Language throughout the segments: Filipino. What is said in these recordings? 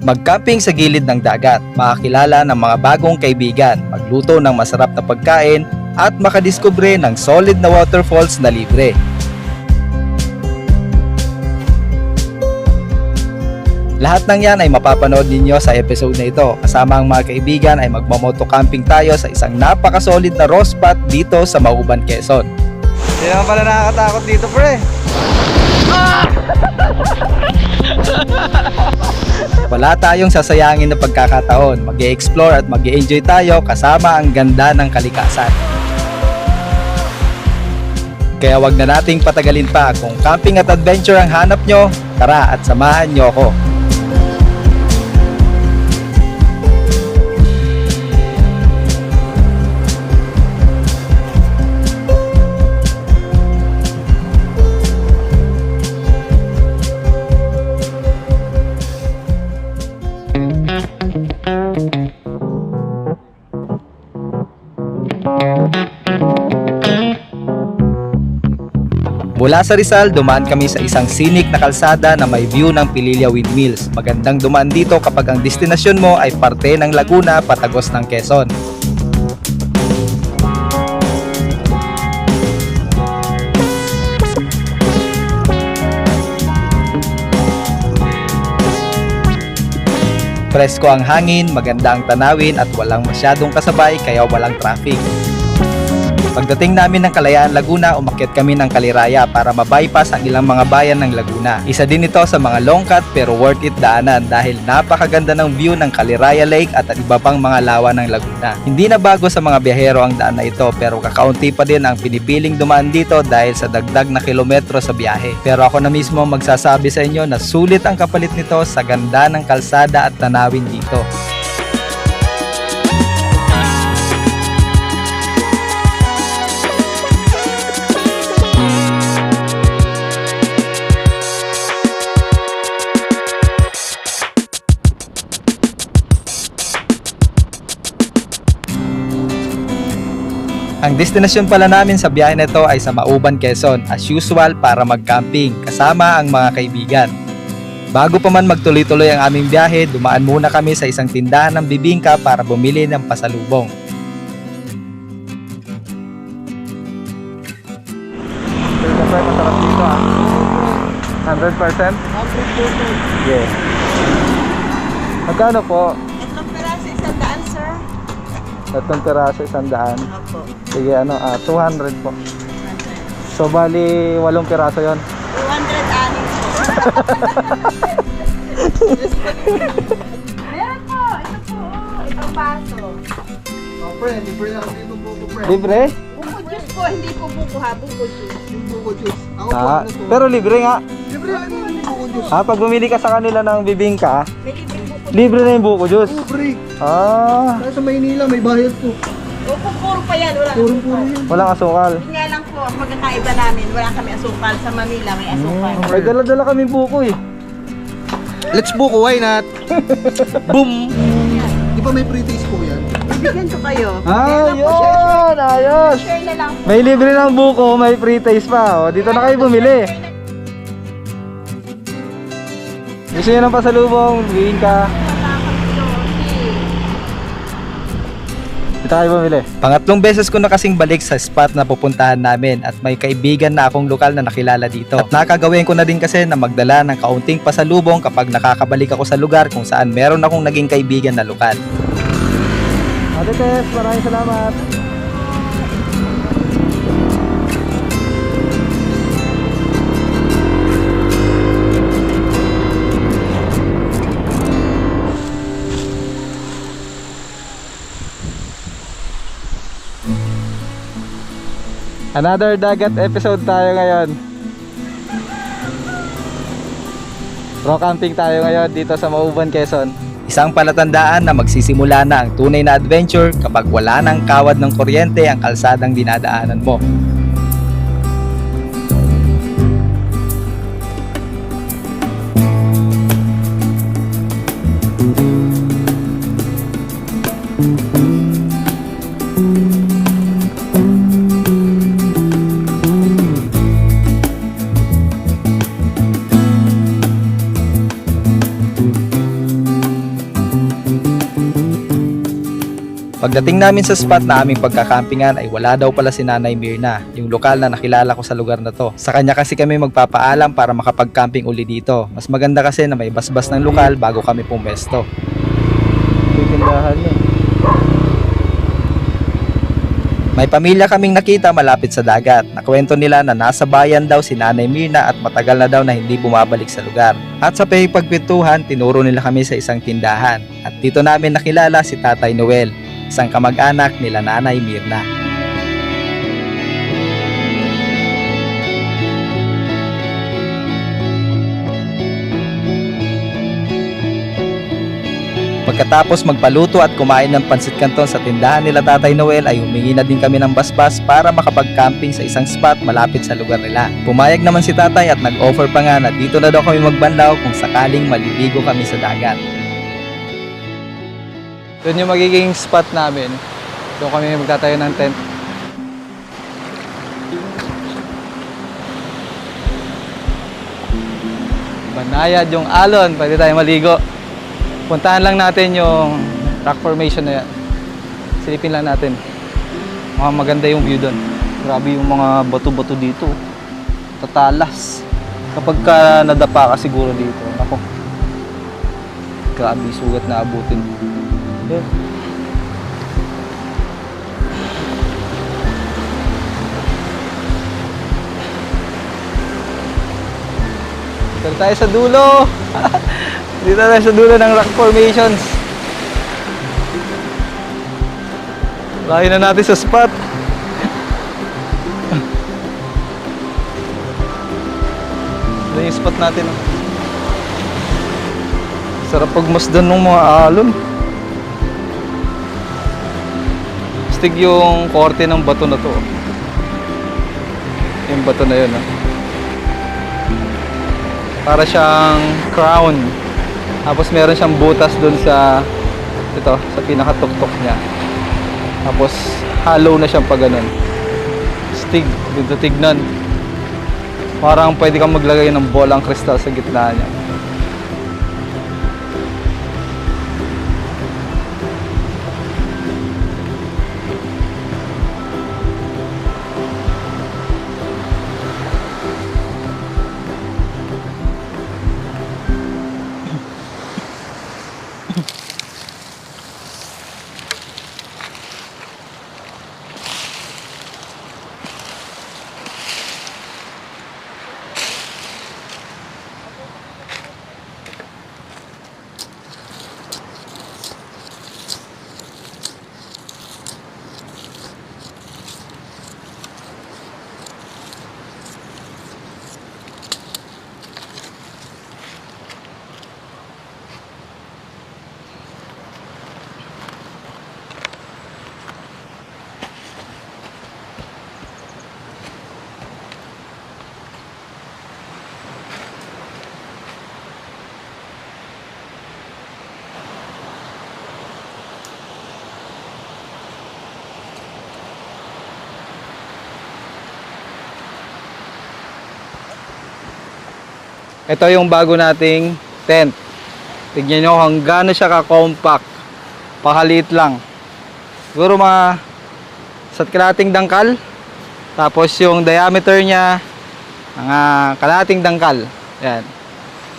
Mag-camping sa gilid ng dagat, makakilala ng mga bagong kaibigan, magluto ng masarap na pagkain, at makadiskubre ng solid na waterfalls na libre. Lahat ng yan ay mapapanood ninyo sa episode na ito. Kasama ang mga kaibigan ay magmamoto camping tayo sa isang napakasolid na raw spot dito sa Mauban, Quezon. Hindi naman pala nakakatakot dito, pre. Wala tayong sasayangin na pagkakataon. Mag-e-explore at mag-e-enjoy tayo kasama ang ganda ng kalikasan. Kaya wag na nating patagalin pa. Kung camping at adventure ang hanap nyo, tara at samahan nyo ako. Mula sa Rizal, dumaan kami sa isang scenic na kalsada na may view ng Pililla Windmills. Magandang dumaan dito kapag ang destinasyon mo ay parte ng Laguna patagos ng Quezon. Presko ang hangin, maganda ang tanawin at walang masyadong kasabay kaya walang traffic. Pagdating namin ng Kalayaan, Laguna, umakyat kami ng Kaliraya para mabypass ang ilang mga bayan ng Laguna. Isa din ito sa mga long cut pero worth it daanan dahil napakaganda ng view ng Kaliraya Lake at iba pang mga lawa ng Laguna. Hindi na bago sa mga biyahero ang daan na ito pero kakaunti pa din ang pinipiling dumaan dito dahil sa dagdag na kilometro sa biyahe. Pero ako na mismo magsasabi sa inyo na sulit ang kapalit nito sa ganda ng kalsada at tanawin dito. Ang destinasyon pala namin sa biyahe na ito ay sa Mauban, Quezon, as usual para mag-camping kasama ang mga kaibigan. Bago pa man magtuloy-tuloy ang aming biyahe, dumaan muna kami sa isang tindahan ng bibingka para bumili ng pasalubong. Masarap dito 100%? 100%? Yeah. Magkano po? Tatlong peraso, 100, sir. Tatlong peraso, 100. Opo. Sige, 200 po. So, bali, 8 piraso yon. 200 anin po. Meron po. Ito po. Itong baso. Oh, pre, libre lang dito buko, pre. Libre? Buko juice po. Hindi po buko ha. Buko juice. Yung buko juice. Ako po, ano to? Pero libre nga. Libre lang yung buko juice. Pag bumili ka sa kanila ng bibingka, May libreng buko. libre na yung buko juice. Oo, pre. Ah, Sa Maynila, may bayad to. Opo, puro pa yan. Wala Puro-puro yan. walang asukal. Yun nga lang po. Ang magkakaiba namin. Wala kami asukal. Sa Manila may asukal. May dala-dala kami buko eh. Let's buko, why not? Boom! Di ba may pre-taste po yan? Bibigyan ko kayo. Ayun! Ayos! Share na lang po. May libre ng buko, may free taste pa. O, dito na kayo bumili. Gusto nyo ng pasalubong, bibingka. Dito kayo bumili. Pangatlong beses ko na kasing balik sa spot na pupuntahan namin at may kaibigan na akong lokal na nakilala dito. At nakagawin ko na din kasi na magdala ng kaunting pasalubong kapag nakakabalik ako sa lugar kung saan meron akong naging kaibigan na lokal. Ate Tess, maraming salamat. Another dagat episode tayo ngayon. Raw camping tayo ngayon dito sa Mauban, Quezon. Isang palatandaan na magsisimula na ang tunay na adventure kapag wala nang kawad ng kuryente ang kalsadang dinadaanan mo. Pagdating namin sa spot na aming pagkakampingan ay wala daw pala si Nanay Mirna, yung lokal na nakilala ko sa lugar na to. Sa kanya kasi kami magpapaalam para makapag-camping uli dito. Mas maganda kasi na may basbas ng lokal bago kami pumesto. Titindahan niya. May pamilya kaming nakita malapit sa dagat. Nakwento nila na nasa bayan daw si Nanay Mirna at matagal na daw na hindi bumabalik sa lugar. At sa pagpipintuhan, tinuro nila kami sa isang tindahan. At dito namin nakilala si Tatay Noel, isang kamag-anak nila Nanay Mirna. Pagkatapos magpaluto at kumain ng pansit canton sa tindahan nila Tatay Noel ay humingi na din kami ng basbas para makapag-camping sa isang spot malapit sa lugar nila. Pumayag naman si Tatay at nag-offer pa nga na dito na daw kami magbanlaw kung sakaling maliligo kami sa dagat. Doon yung magiging spot namin. Doon kami magtatayo ng tent. Banayad yung alon, pwede tayo maligo. Puntahan lang natin yung rock formation na yan. Silipin lang natin. Maganda yung view doon. Grabe yung mga bato-bato dito. Tatalas. Kapag ka nadapa ka siguro dito. Ako. Grabe, sugat na abutin. Yun. Dito tayo sa dulo. Dito tayo sa dulo ng rock formations. Layo na natin sa spot. Ito yung spot natin. Sarap pagmasdan ng mga alon. Astig yung korte ng bato na to. Yung bato na yun. Para siyang crown. Tapos meron siyang butas dun sa ito, sa pinakatuktok niya. Tapos hollow na siyang pag ganun. Stig, dito tignan. Parang pwede kang maglagay ng bolang kristal sa gitna niya. Ito yung bago nating tent. Tignan nyo kung gaano siya ka-compact. Pakaliit lang. Siguro mga sa kalating dangkal. Tapos yung diameter niya, mga kalating dangkal. Yan.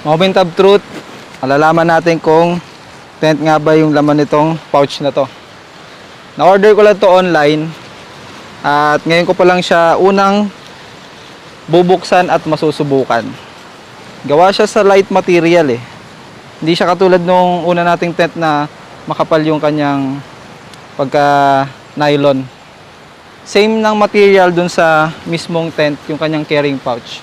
Moment of truth. Malalaman natin kung tent nga ba yung laman nitong pouch na to. Na-order ko lang to online. At ngayon ko pa lang siya unang bubuksan at masusubukan. Gawa siya sa light material eh. Hindi siya katulad nung una nating tent na makapal yung kanyang pagka nylon. Same ng material dun sa mismong tent, yung kanyang carrying pouch.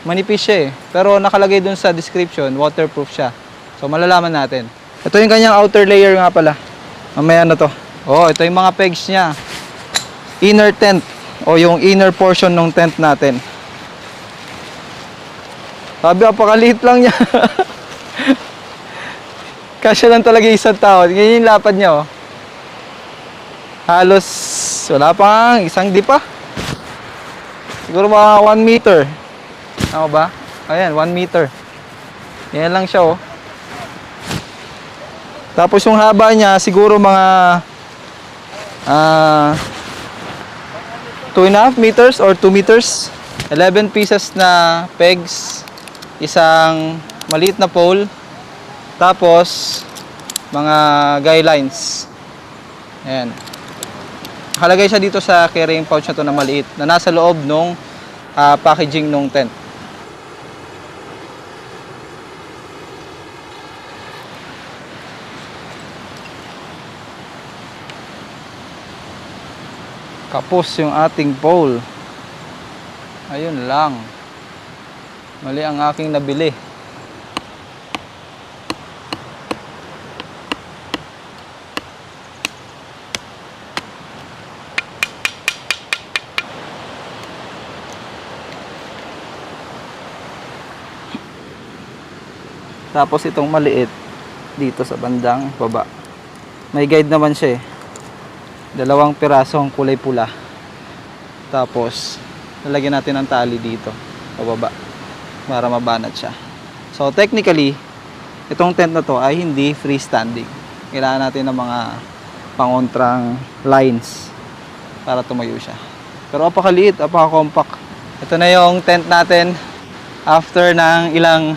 Manipis siya eh. Pero nakalagay dun sa description, waterproof siya. So malalaman natin. Ito yung kanyang outer layer nga pala. Mamaya na to. Oh, ito yung mga pegs niya. Inner tent o yung inner portion ng tent natin. Sabi, apakaliit lang niya. Kasya lang talaga isang tao. Ganyan yung lapad niya, oh. Halos, wala pa nga, isang di pa. Siguro mga 1 meter. Tama ba? Ayan, 1 meter. Yan lang siya, oh. Tapos yung haba niya, siguro mga 2.5 meters or 2 meters. 11 pieces na pegs. Isang maliit na pole. Tapos, mga guy lines. Ayan. Nakalagay siya dito sa carrying pouch na to na maliit na nasa loob nung packaging nung tent. Kapos yung ating pole. Ayun lang. Mali ang aking nabili. Tapos itong maliit dito sa bandang baba. May guide naman siya eh. 2 pirasong kulay pula. Tapos lalagyan natin ng tali dito pababa para mabanat siya. So technically, itong tent na to ay hindi freestanding. Kailangan natin ng mga pangontrang lines para tumayo siya. Pero apakaliit, apaka-compact. Ito na yung tent natin after ng ilang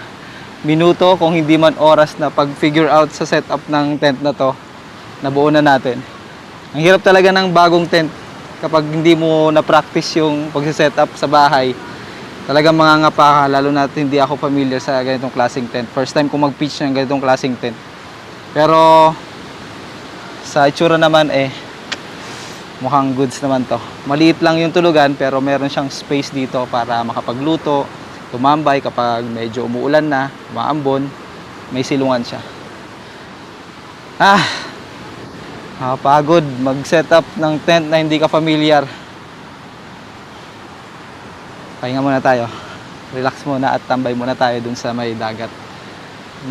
minuto, kung hindi man oras na pag-figure out sa setup ng tent na to. Nabuo na natin. Ang hirap talaga ng bagong tent kapag hindi mo na-practice yung pag-setup sa bahay. Talagang mangangapa ka, lalo na hindi ako familiar sa ganitong klaseng tent. First time kong mag-pitch ng ganitong klaseng tent. Pero sa itsura naman mukhang goods naman to. Maliit lang yung tulugan pero meron siyang space dito para makapagluto, tumambay kapag medyo umuulan na, umaambon, may silungan siya. Pagod mag-setup ng tent na hindi ka familiar. Pahinga muna tayo. Relax muna at tambay muna tayo dun sa may dagat.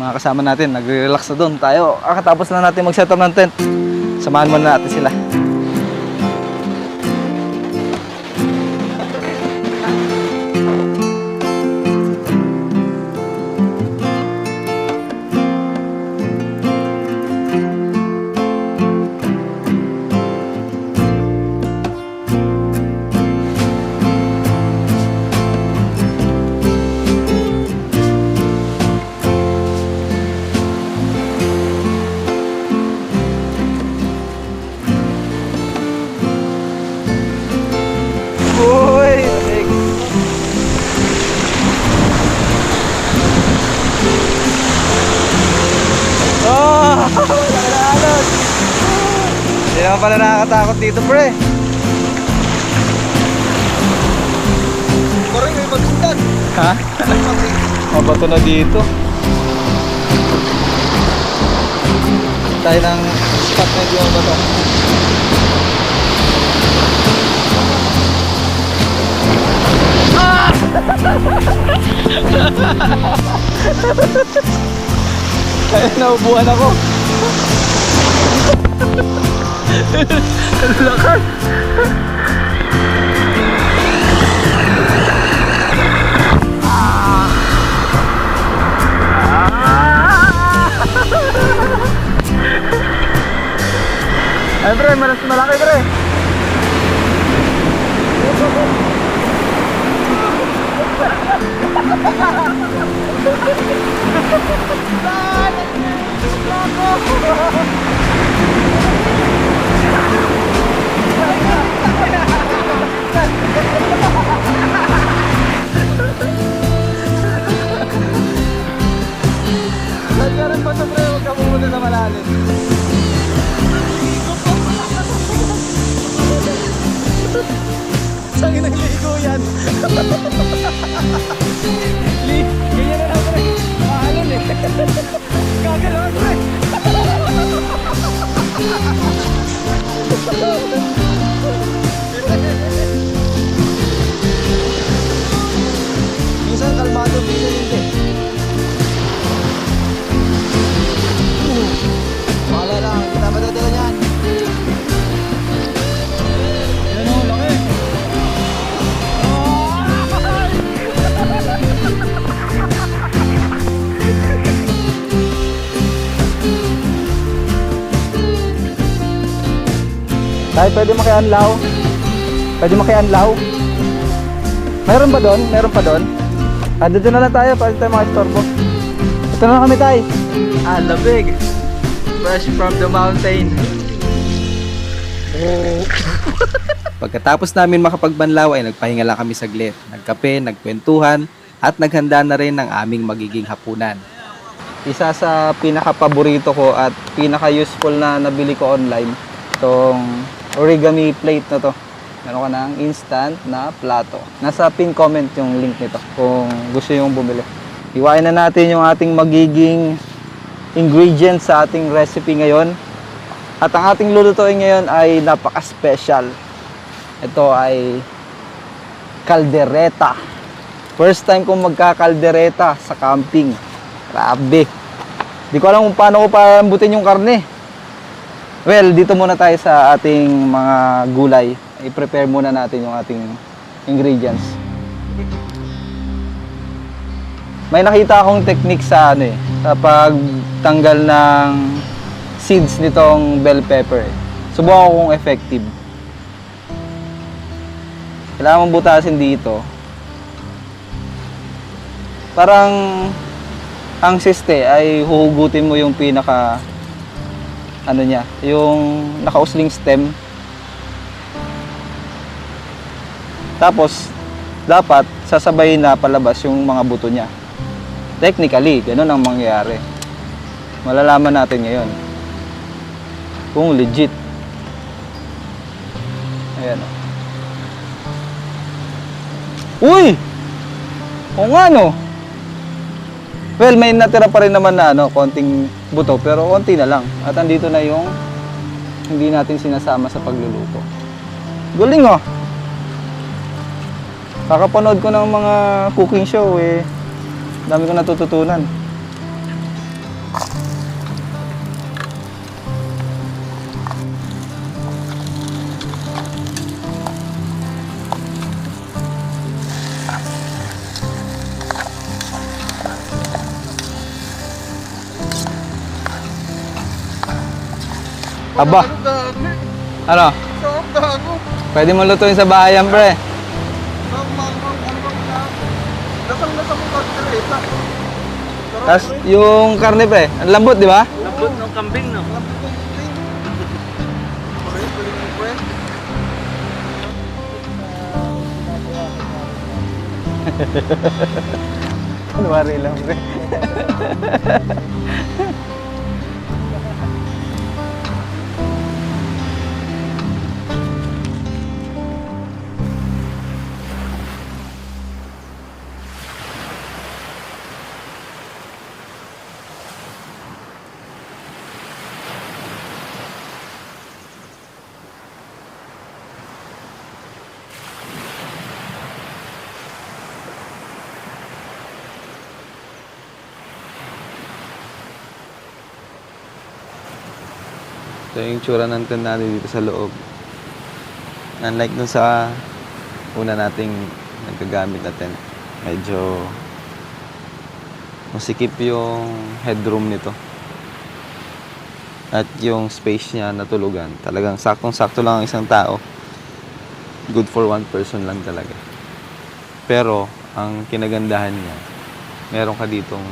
Mga kasama natin, nagre-relax na dun. Tayo, kakatapos na natin mag-setup ng tent. Samahan muna natin sila. Hindi naman pala nakakatakot dito, pre. Parang may magsundan. Ha? Mabato na dito. Tayo ng spot na yung mabato. Kaya naubuhan ako. Ang lakas. Ay pre, malas malaki pre. Nagkaroon pa sa pre, huwag ka pumunta sa malalim. Sangin ang ligo yan. Ganyan na lang pre. Mahalon eh. Gagalawan pre. Minsan kalmado, minsan hindi. Wala lang, kita madadala niyan. Yan o, laki. Tay, pwede makianlaw? Pwede makianlaw? Meron ba doon? Meron pa doon? Dito na lang tayo para tayo makistorbo. Ito na lang kami, Tay. Lamig. Fresh from the mountain. Pagkatapos namin makapagbanlaw ay nagpahinga lang kami saglit. Nagkape, nagkwentuhan, at naghanda na rin ng aming magiging hapunan. Isa sa pinaka-paborito ko at pinaka-useful na nabili ko online, itong origami plate na to. Meron ka ng instant na plato. Nasa pin comment yung link nito kung gusto yung bumili. Iwain na natin yung ating magiging ingredients sa ating recipe ngayon. At ang ating lulutuin ngayon ay napaka-special. Ito ay kaldereta. First time kong magkakaldereta sa camping. Grabe. Di ko alam kung paano ko palambutin yung karne. Well, dito muna tayo sa ating mga gulay. I-prepare muna natin yung ating ingredients. May nakita akong technique sa sa pagtanggal ng seeds nitong bell pepper. Subukan ko kung effective. Kailangan mong butasin dito. Parang ang siste ay huhugutin mo yung pinaka niya, yung nakausling stem. Tapos dapat sasabayin na palabas yung mga buto niya. Technically, ganun ang mangyayari. Malalaman natin ngayon kung legit. Ayan. Uy! O nga no. Well, may natira pa rin naman na konting buto, pero konti na lang. At andito na yung hindi natin sinasama sa pagluluto. Galing oh. Kakapanood ko ng mga cooking show dami ko natututunan. Aba. Ano? Pwede mo lutuin sa bahay yan, pre. Tapos yung karne, pre. Ang lambot, di ba? Lambot ng kambing, no? Ano wari lang, pre. Ito yung tsura ng tent natin dito sa loob. Unlike dun sa una nating nagkagamit na tent, medyo masikip yung headroom nito. At yung space niya na tulugan, talagang saktong-sakto lang ang isang tao. Good for one person lang talaga. Pero ang kinagandahan niya, meron ka ditong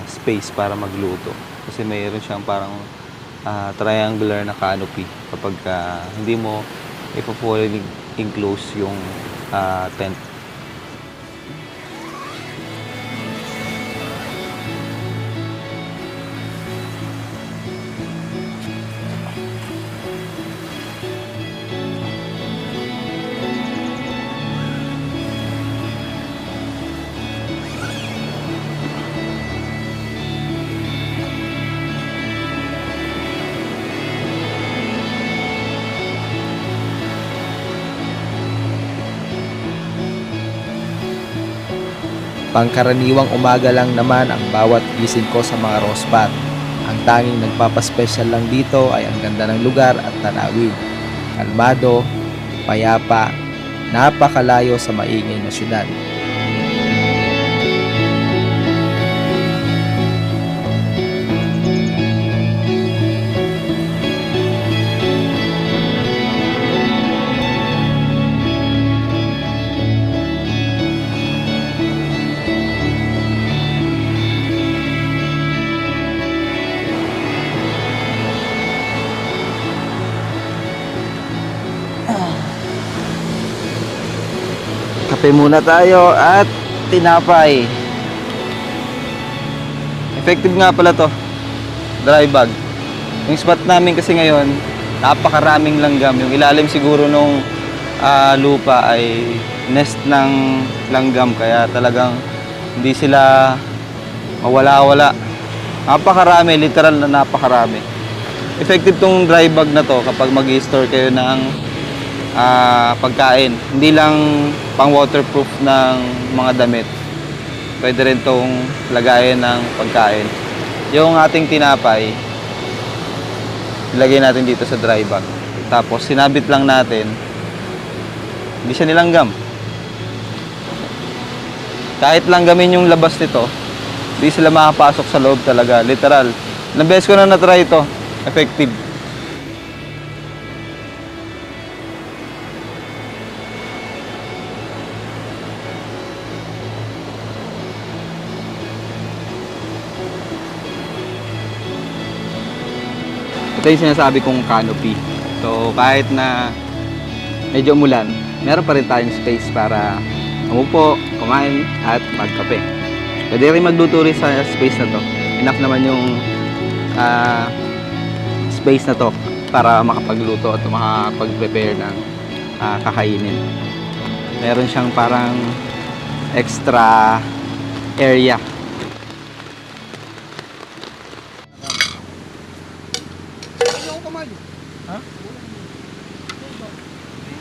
space para magluto. Kasi mayroon siyang parang triangular na canopy kapag hindi mo fully enclose yung tent. Pangkaraniwang umaga lang naman ang bawat gising ko sa mga rose pot. Ang tanging nagpapaspecial lang dito ay ang ganda ng lugar at tanawin. Kalmado, payapa, napakalayo sa maingay na syudad. Kape muna tayo at tinapay. Effective nga pala to, dry bag. Yung spot namin kasi ngayon, napakaraming langgam. Yung ilalim siguro nung lupa ay nest ng langgam, kaya talagang hindi sila mawala-wala. Napakarami, literal na napakarami. Effective tong dry bag na to kapag mag-i-store kayo ng pagkain. Hindi lang pang waterproof ng mga damit. Pwede rin tong lagayan ng pagkain. Yung ating tinapay, ilagay natin dito sa dry bag. Tapos sinabit lang natin. Hindi siya nilanggam. Kahit langgamin yung labas nito, hindi sila makapasok sa loob talaga. Literal. Ilang beses ko na na-try ito. Effective. Ito yung sinasabi kong canopy. So kahit na medyo umulan, meron pa rin tayong space para umupo, kumain at magkape. Pwede rin magluto rin sa space na to. Enough naman yung space na to para makapagluto at makapag-prepare ng kakainin. Meron siyang parang extra area.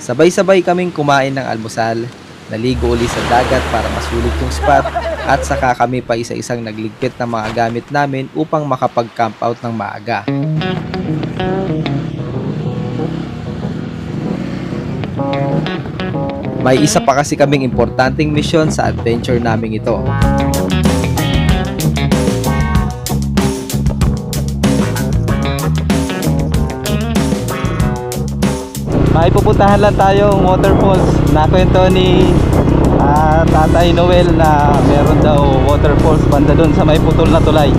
Sabay-sabay kaming kumain ng almusal, naligo uli sa dagat para masulit yung spot, at saka kami pa isa-isang nagligpit ng mga gamit namin upang makapag-camp out ng maaga. May isa pa kasi kaming importanteng misyon sa adventure naming ito. May pupuntahan lang tayong waterfalls. Nakwento ni Tatay Noel na meron daw waterfalls banda doon sa may putol na tulay.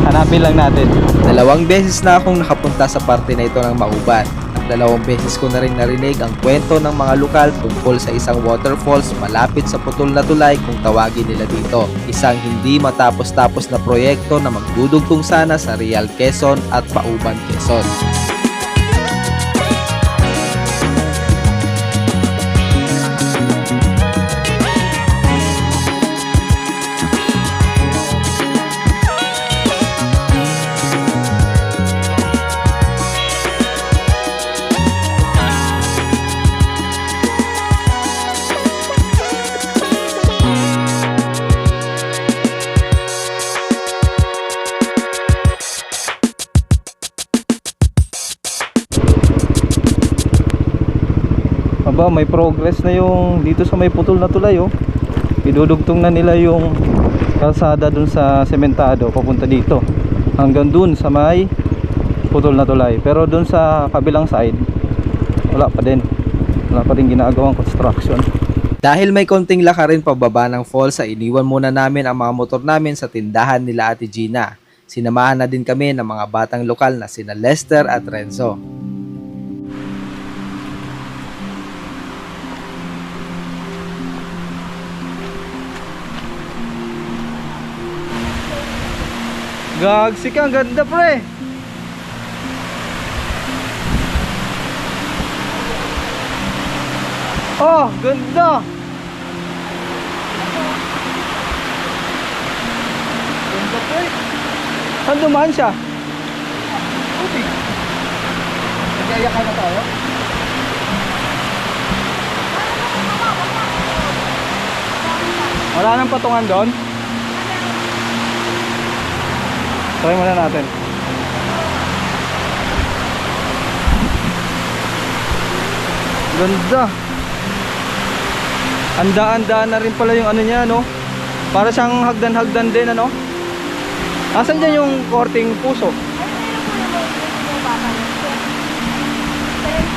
Hanapin lang natin. 2 beses na akong nakapunta sa parte na ito ng Mauban. At 2 beses ko na rin narinig ang kwento ng mga lokal tungkol sa isang waterfalls malapit sa putol na tulay kung tawagin nila dito. Isang hindi matapos-tapos na proyekto na magdudugtong sana sa Real Quezon at Mauban, Quezon. Aba, may progress na yung dito sa may putol na tulay, oh. Idudugtong na nila yung kalsada dun sa sementado papunta dito hanggang dun sa may putol na tulay. Pero dun sa kabilang side, wala pa din ginagawang construction. Dahil may konting lakarin pababa ng falls, ay iniwan muna namin ang mga motor namin sa tindahan nila Ate Gina. Sinamahan na din kami ng mga batang lokal na sina Lester at Renzo. Gagsi ka, ang ganda pre. Oh, ganda. Ganda pre. Saan dumaan siya? Tubig. Nagyayakan na tayo. Wala nang patungan doon. Try muna natin. Ganda. Anda-anda na rin pala yung ano niya, no? Para siyang hagdan-hagdan din, ano? Asan dyan yung korting puso?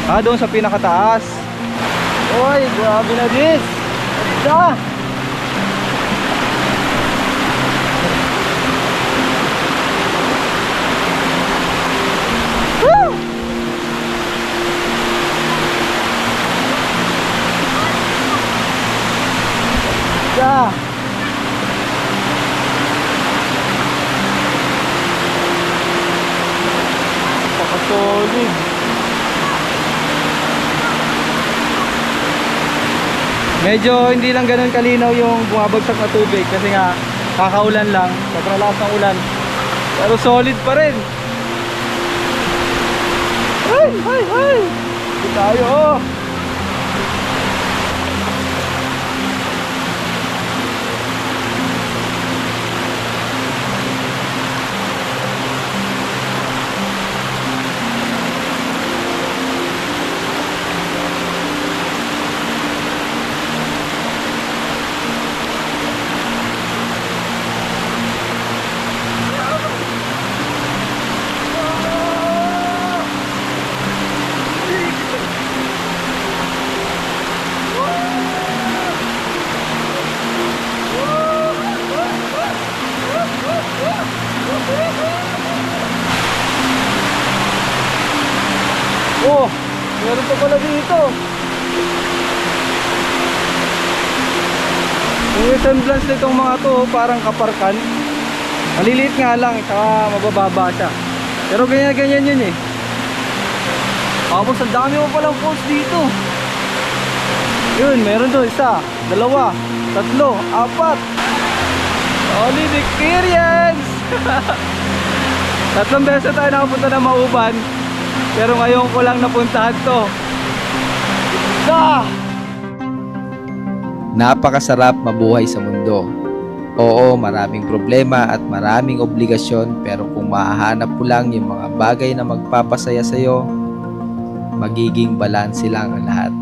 Ah, doon sa pinakataas. Oy, grabe na this. Ganda. solid. Medyo hindi lang ganun kalinaw yung bumabagsak na tubig kasi nga kakaulan lang, sobrang lakas ng ulan. Pero solid pa rin. Ay, ay, ay! Dito tayo, oh! Oh, meron pa pala dito. Yung resemblance nitong mga to, parang kaparkan. Maliliit nga lang, saka mabababa siya. Pero ganyan-ganyan yun eh. Tapos ang dami mo palang post dito. Yun, meron doon isa, dalawa, tatlo, apat. Solid experience! Tatlong beses tayo nakapunta ng Mauban. Pero ngayon ko lang napuntahan to. Napakasarap mabuhay sa mundo. Oo, maraming problema at maraming obligasyon, pero kung mahahanap mo lang yung mga bagay na magpapasaya sa'yo, magiging balanse lang ang lahat.